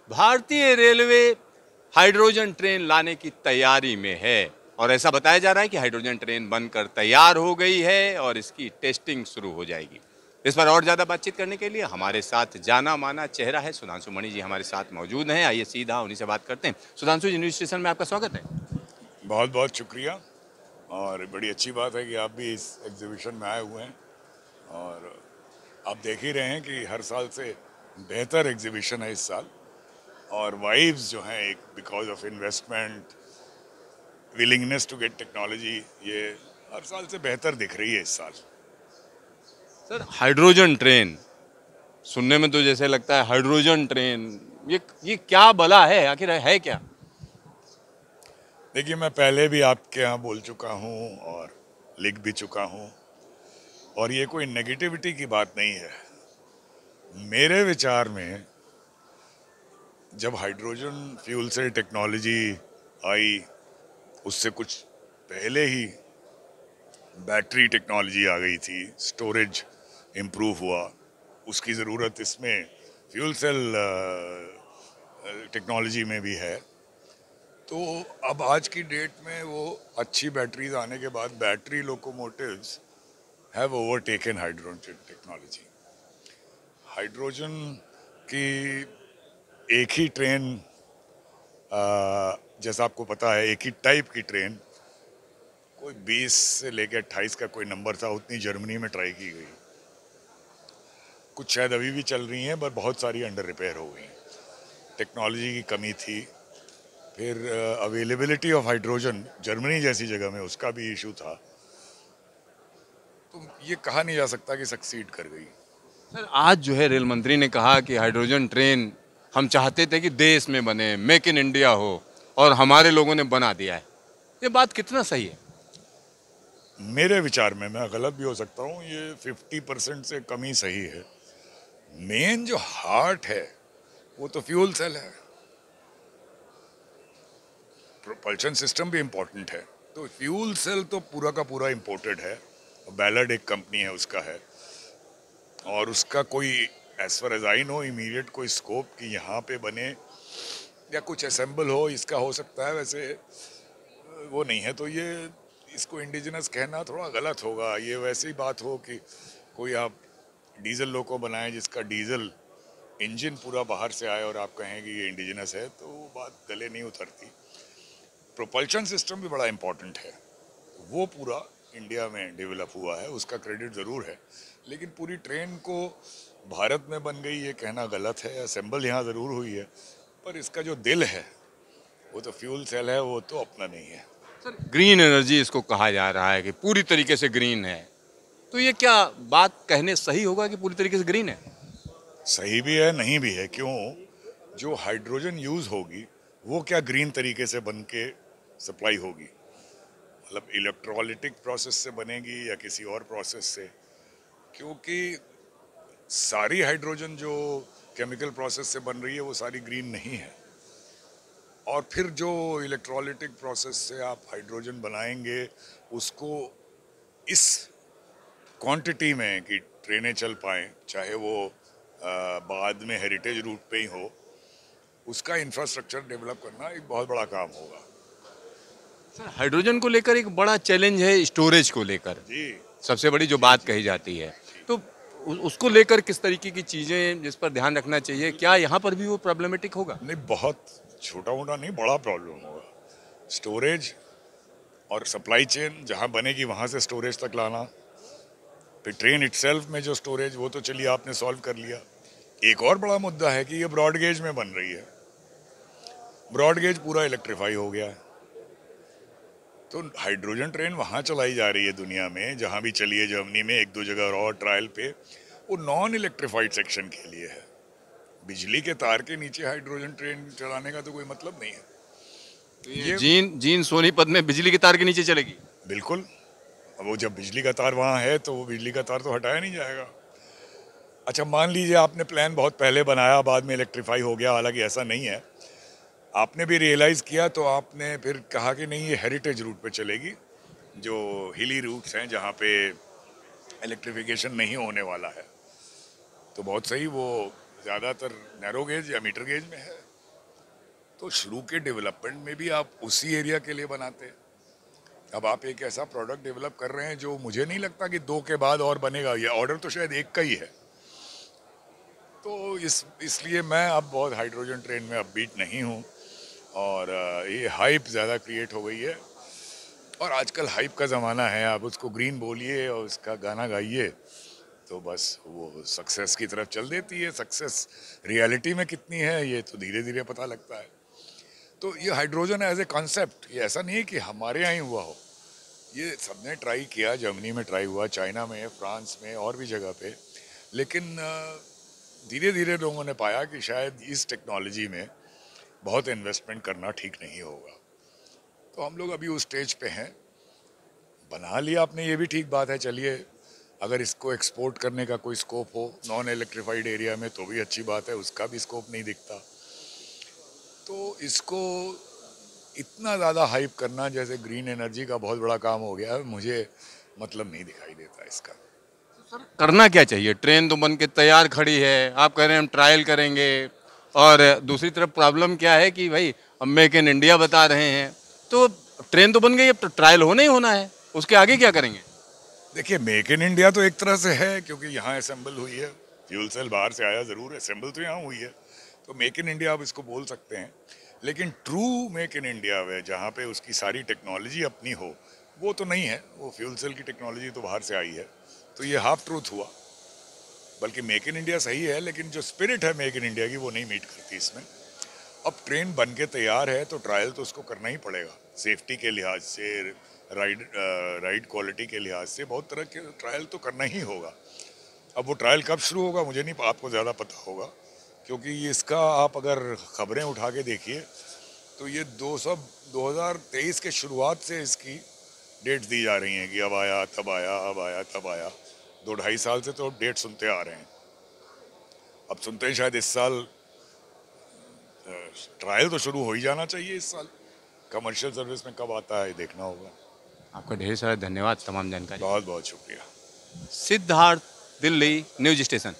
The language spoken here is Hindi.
भारतीय रेलवे हाइड्रोजन ट्रेन लाने की तैयारी में है और ऐसा बताया जा रहा है कि हाइड्रोजन ट्रेन बनकर तैयार हो गई है और इसकी टेस्टिंग शुरू हो जाएगी। इस पर और ज्यादा बातचीत करने के लिए हमारे साथ जाना माना चेहरा है सुधांशु मणि जी हमारे साथ मौजूद हैं। आइए सीधा उन्हीं से बात करते हैं। सुधांशु जी, न्यूज स्टेशन में आपका स्वागत है। बहुत बहुत शुक्रिया। और बड़ी अच्छी बात है कि आप भी इस एग्जीबिशन में आए हुए हैं। और आप देख ही रहे हैं कि हर साल से बेहतर एग्जीबिशन है इस साल। और वाइब्स जो हैं, एक because of investment, willingness to get technology, ये हर साल से बेहतर दिख रही है इस साल। सर, हाइड्रोजन ट्रेन सुनने में तो जैसे लगता है हाइड्रोजन ट्रेन, ये क्या भला है, आखिर है क्या? देखिए, मैं पहले भी आपके यहाँ बोल चुका हूँ और लिख भी चुका हूँ, और ये कोई नेगेटिविटी की बात नहीं है। मेरे विचार में जब हाइड्रोजन फ्यूल से टेक्नोलॉजी आई, उससे कुछ पहले ही बैटरी टेक्नोलॉजी आ गई थी, स्टोरेज इम्प्रूव हुआ, उसकी ज़रूरत इसमें फ्यूल सेल टेक्नोलॉजी में भी है। तो अब आज की डेट में वो अच्छी बैटरीज आने के बाद battery locomotives have overtaken hydrogen technology. Hydrogen की एक ही ट्रेन, जैसा आपको पता है, एक ही टाइप की ट्रेन कोई 20 से लेकर 28 का कोई नंबर था, उतनी जर्मनी में ट्राई की गई। कुछ शायद अभी भी चल रही हैं, पर बहुत सारी अंडर रिपेयर हो गई। टेक्नोलॉजी की कमी थी। फिर अवेलेबिलिटी ऑफ हाइड्रोजन जर्मनी जैसी जगह में, उसका भी इशू था। तो ये कहा नहीं जा सकता कि सक्सीड कर गई। सर, आज जो है रेल मंत्री ने कहा कि हाइड्रोजन ट्रेन हम चाहते थे कि देश में बने, मेक इन इंडिया हो, और हमारे लोगों ने बना दिया है। ये बात कितना सही है? मेरे विचार में, मैं गलत भी हो सकता हूँ, ये 50% से कम ही सही है। मेन जो हार्ट है वो तो फ्यूल सेल है। प्रोपल्शन सिस्टम भी इम्पोर्टेंट है। तो फ्यूल सेल तो पूरा का पूरा इम्पोर्टेड है। बैलर्ड एक कंपनी है, उसका है, और उसका कोई as far as I know immediate कोई स्कोप कि यहाँ पे बने या कुछ असेंबल हो, इसका हो सकता है, वैसे वो नहीं है। तो ये इसको इंडिजिनस कहना थोड़ा गलत होगा। ये वैसी बात हो कि कोई आप डीजल लोको बनाएं जिसका डीजल इंजन पूरा बाहर से आए और आप कहें कि ये इंडिजिनस है, तो वो बात गले नहीं उतरती। प्रोपल्शन सिस्टम भी बड़ा इंपॉर्टेंट है, वो पूरा इंडिया में डेवलप हुआ है, उसका क्रेडिट ज़रूर है। लेकिन पूरी ट्रेन को भारत में बन गई ये कहना गलत है। असेंबल यहाँ ज़रूर हुई है, पर इसका जो दिल है वो तो फ्यूल सेल है, वो तो अपना नहीं है। सर, ग्रीन एनर्जी इसको कहा जा रहा है कि पूरी तरीके से ग्रीन है, तो ये क्या बात कहने सही होगा कि पूरी तरीके से ग्रीन है? सही भी है, नहीं भी है। क्यों? जो हाइड्रोजन यूज़ होगी वो क्या ग्रीन तरीके से बन के सप्लाई होगी? मतलब इलेक्ट्रोलिटिक प्रोसेस से बनेगी या किसी और प्रोसेस से? क्योंकि सारी हाइड्रोजन जो केमिकल प्रोसेस से बन रही है वो सारी ग्रीन नहीं है। और फिर जो इलेक्ट्रोलिटिक प्रोसेस से आप हाइड्रोजन बनाएंगे, उसको इस क्वांटिटी में कि ट्रेनें चल पाएँ, चाहे वो बाद में हेरिटेज रूट पे ही हो, उसका इंफ्रास्ट्रक्चर डेवलप करना एक बहुत बड़ा काम होगा। सर, हाइड्रोजन को लेकर एक बड़ा चैलेंज है स्टोरेज को लेकर। जी। सबसे बड़ी जो बात कही जाती है, तो उसको लेकर किस तरीके की चीजें जिस पर ध्यान रखना चाहिए, क्या यहाँ पर भी वो प्रॉब्लमेटिक होगा? नहीं, बहुत छोटा मोटा नहीं, बड़ा प्रॉब्लम होगा। स्टोरेज और सप्लाई चेन, जहाँ बनेगी वहाँ से स्टोरेज तक लाना। फिर ट्रेन इटसेल्फ में जो स्टोरेज, वो तो चलिए आपने सॉल्व कर लिया। एक और बड़ा मुद्दा है कि ये ब्रॉड गेज में बन रही है। ब्रॉड गेज पूरा इलेक्ट्रीफाई हो गया है, तो हाइड्रोजन ट्रेन वहाँ चलाई जा रही है दुनिया में, जहाँ भी चली है, जर्मनी में एक दो जगह और ट्रायल पे, वो नॉन इलेक्ट्रीफाइड सेक्शन के लिए है। बिजली के तार के नीचे हाइड्रोजन ट्रेन चलाने का तो कोई मतलब नहीं है। तो ये जीन जीन सोनीपत में बिजली के तार के नीचे चलेगी? बिल्कुल। अब वो जब बिजली का तार वहाँ है तो वो बिजली का तार तो हटाया नहीं जाएगा। अच्छा, मान लीजिए आपने प्लान बहुत पहले बनाया, बाद में इलेक्ट्रीफाई हो गया, हालांकि ऐसा नहीं है, आपने भी रियलाइज़ किया, तो आपने फिर कहा कि नहीं, ये हेरिटेज रूट पे चलेगी, जो हिली रूट्स हैं जहाँ पे इलेक्ट्रिफिकेशन नहीं होने वाला है। तो बहुत सही, वो ज़्यादातर नैरो गेज या मीटर गेज में है। तो शुरू के डेवलपमेंट में भी आप उसी एरिया के लिए बनाते हैं। अब आप एक ऐसा प्रोडक्ट डेवलप कर रहे हैं जो मुझे नहीं लगता कि 2 के बाद और बनेगा, ये ऑर्डर तो शायद एक का ही है। तो इसलिए मैं अब बहुत हाइड्रोजन ट्रेन में अपबीट नहीं हूँ, और ये हाइप ज़्यादा क्रिएट हो गई है, और आजकल हाइप का ज़माना है। आप उसको ग्रीन बोलिए और उसका गाना गाइए तो बस वो सक्सेस की तरफ चल देती है। सक्सेस रियलिटी में कितनी है ये तो धीरे धीरे पता लगता है। तो ये हाइड्रोजन एज ए कॉन्सेप्ट, ये ऐसा नहीं है कि हमारे यहाँ ही हुआ हो, ये सबने ट्राई किया। जर्मनी में ट्राई हुआ, चाइना में, फ्रांस में, और भी जगह पे। लेकिन धीरे धीरे लोगों ने पाया कि शायद इस टेक्नोलॉजी में बहुत इन्वेस्टमेंट करना ठीक नहीं होगा। तो हम लोग अभी उस स्टेज पे हैं। बना लिया आपने, ये भी ठीक बात है। चलिए, अगर इसको एक्सपोर्ट करने का कोई स्कोप हो नॉन इलेक्ट्रिफाइड एरिया में तो भी अच्छी बात है, उसका भी स्कोप नहीं दिखता। तो इसको इतना ज़्यादा हाइप करना जैसे ग्रीन एनर्जी का बहुत बड़ा काम हो गया, मुझे मतलब नहीं दिखाई देता इसका। सर करना क्या चाहिए? ट्रेन तो बन के तैयार खड़ी है, आप कह रहे हैं हम ट्रायल करेंगे, और दूसरी तरफ प्रॉब्लम क्या है कि भाई हम मेक इन इंडिया बता रहे हैं, तो ट्रेन तो बन गई, अब तो ट्रायल होना ही होना है, उसके आगे क्या करेंगे? देखिए, मेक इन इंडिया तो एक तरह से है क्योंकि यहाँ असेंबल हुई है। फ्यूल सेल बाहर से आया ज़रूर, असेंबल तो यहाँ हुई है, तो मेक इन इंडिया आप इसको बोल सकते हैं। लेकिन ट्रू मेक इन इंडिया है जहाँ पे उसकी सारी टेक्नोलॉजी अपनी हो, वो तो नहीं है। वो फ्यूल सेल की टेक्नोलॉजी तो बाहर से आई है, तो ये हाफ ट्रूथ हुआ। बल्कि मेक इन इंडिया सही है, लेकिन जो स्पिरिट है मेक इन इंडिया की वो नहीं मीट करती इसमें। अब ट्रेन बन के तैयार है तो ट्रायल तो उसको करना ही पड़ेगा, सेफ्टी के लिहाज से, राइड क्वालिटी के लिहाज से, बहुत तरह के ट्रायल तो करना ही होगा। अब वो ट्रायल कब शुरू होगा मुझे नहीं, आपको ज़्यादा पता होगा, क्योंकि इसका आप अगर खबरें उठा के देखिए तो ये 2023 के शुरुआत से इसकी डेट दी जा रही हैं कि अब आया तब आया, अब आया तब आया। 2-2.5 साल से तो डेट सुनते आ रहे हैं। अब सुनते हैं शायद इस साल ट्रायल तो शुरू हो ही जाना चाहिए इस साल। कमर्शियल सर्विस में कब आता है देखना होगा। आपका ढेर सारा धन्यवाद तमाम जानकारी। बहुत बहुत शुक्रिया। Siddharth, Delhi news station.